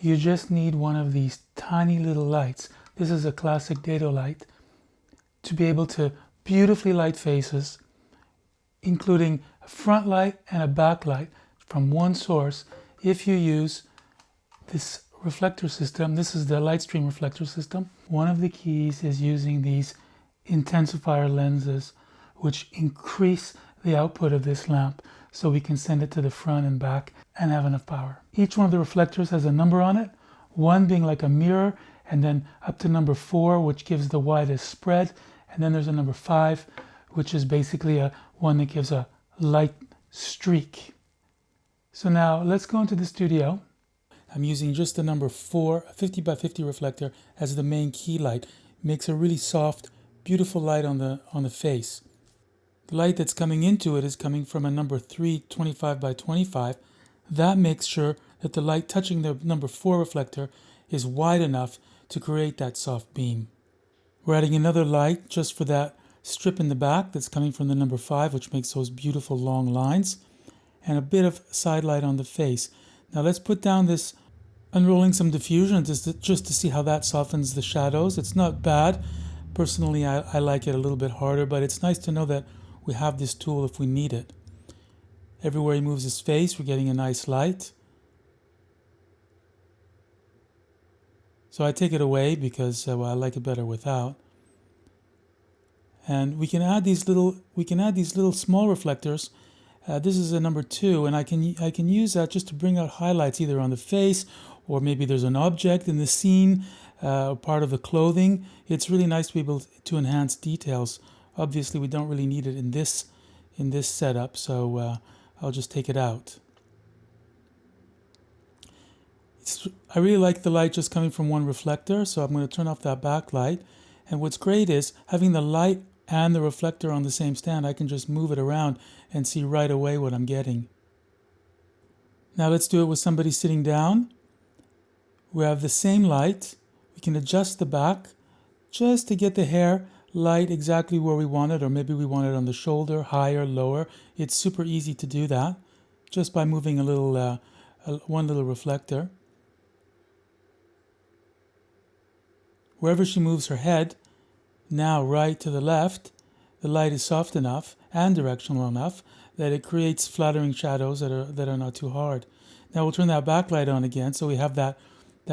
you just need one of these tiny little lights. This is a classic Dedolight to be able to beautifully light faces, including a front light and a back light from one source. If you use this reflector system, this is the Lightstream reflector system. One of the keys is using these intensifier lenses, which increase the output of this lamp so we can send it to the front and back and have enough power. Each one of the reflectors has a number on it, one being like a mirror, and then up to number 4, which gives the widest spread, and then there's a number 5, which is basically one that gives a light streak. So now let's go into the studio. I'm using just the number 4, a 50 by 50 reflector as the main key light. It makes a really soft, beautiful light on the face. The light that's coming into it is coming from a number 3, 25 by 25. That makes sure that the light touching the number 4 reflector is wide enough to create that soft beam. We're adding another light just for that strip in the back that's coming from the number 5, which makes those beautiful long lines, and a bit of side light on the face. Now let's put down this, unrolling some diffusion just to see how that softens the shadows. It's not bad. Personally, I like it a little bit harder, but it's nice to know that we have this tool if we need it. Everywhere he moves his face, we're getting a nice light. So I take it away because I like it better without. And we can add these little small reflectors. This is a number 2, and I can use that just to bring out highlights either on the face, or maybe there's an object in the scene, part of the clothing. It's really nice to be able to enhance details. Obviously, we don't really need it in this setup, so I'll just take it out. I really like the light just coming from one reflector, so I'm going to turn off that backlight. And what's great is having the light and the reflector on the same stand, I can just move it around and see right away what I'm getting. Now let's do it with somebody sitting down. We have the same light. We can adjust the back just to get the hair light exactly where we want it, or maybe we want it on the shoulder, higher, lower. It's super easy to do that just by moving a little, one little reflector. Wherever she moves her head, now right to the left, the light is soft enough and directional enough that it creates flattering shadows that are not too hard. Now we'll turn that backlight on again, so we have that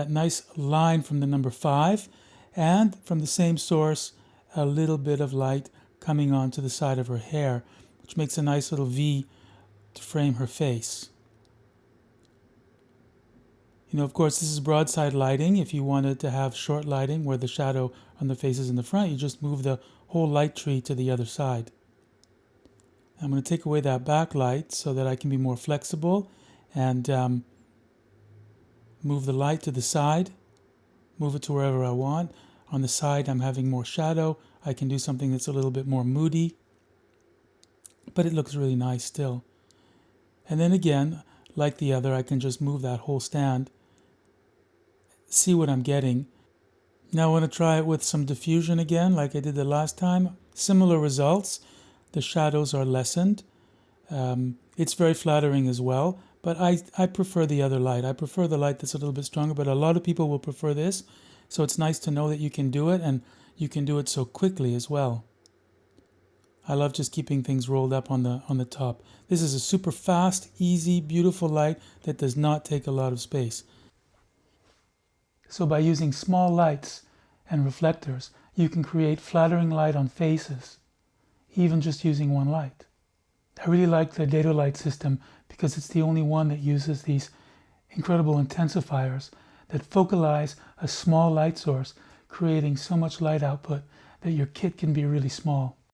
nice line from the number 5, and from the same source, a little bit of light coming onto the side of her hair, which makes a nice little V to frame her face. Of course, this is broadside lighting. If you wanted to have short lighting where the shadow on the face is in the front, you just move the whole light tree to the other side. I'm going to take away that backlight so that I can be more flexible and move the light to the side, move it to wherever I want. On the side, I'm having more shadow. I can do something that's a little bit more moody, but it looks really nice still. And then again, like the other, I can just move that whole stand, see what I'm getting. Now I want to try it with some diffusion again, like I did the last time. Similar results. The shadows are lessened. It's very flattering as well, but I prefer the other light. I prefer the light that's a little bit stronger, but a lot of people will prefer this. So it's nice to know that you can do it, and you can do it so quickly as well. I love just keeping things rolled up on the top. This is a super fast, easy, beautiful light that does not take a lot of space. So by using small lights and reflectors, you can create flattering light on faces, even just using one light. I really like the Dedolight system because it's the only one that uses these incredible intensifiers that focalize a small light source, creating so much light output that your kit can be really small.